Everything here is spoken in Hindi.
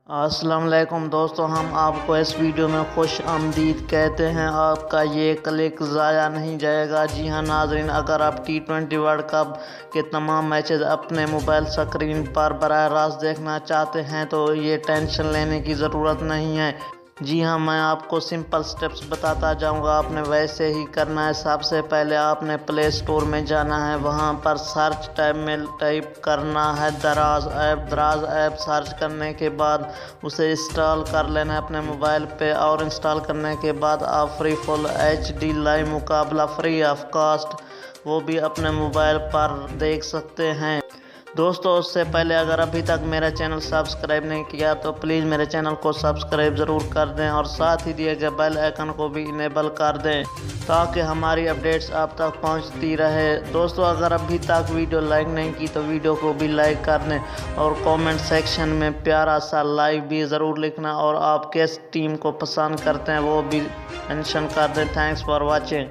अस्सलाम वालेकुम दोस्तों, हम आपको इस वीडियो में खुश आमदीद कहते हैं। आपका ये क्लिक ज़ाया नहीं जाएगा। जी हाँ नाज़रीन, अगर आप T20 वर्ल्ड कप के तमाम मैचेस अपने मोबाइल स्क्रीन पर बराह रास्त देखना चाहते हैं तो ये टेंशन लेने की ज़रूरत नहीं है। जी हाँ, मैं आपको सिंपल स्टेप्स बताता जाऊंगा। आपने वैसे ही करना है। सबसे पहले आपने प्ले स्टोर में जाना है। वहां पर सर्च टैब में टाइप करना है दराज ऐप सर्च करने के बाद उसे इंस्टॉल कर लेना है अपने मोबाइल पे। और इंस्टॉल करने के बाद आप फ्री फुल HD लाइव मुकाबला फ्री ऑफ कॉस्ट वो भी अपने मोबाइल पर देख सकते हैं। दोस्तों, उससे पहले अगर अभी तक मेरा चैनल सब्सक्राइब नहीं किया तो प्लीज़ मेरे चैनल को सब्सक्राइब ज़रूर कर दें और साथ ही दिए गए बेल आइकन को भी इनेबल कर दें ताकि हमारी अपडेट्स आप तक पहुंचती रहे। दोस्तों, अगर अभी तक वीडियो लाइक नहीं की तो वीडियो को भी लाइक कर दें और कमेंट सेक्शन में प्यारा सा लाइक भी ज़रूर लिखना और आप किस टीम को पसंद करते हैं वो भी मेंशन कर दें। Thanks for watching.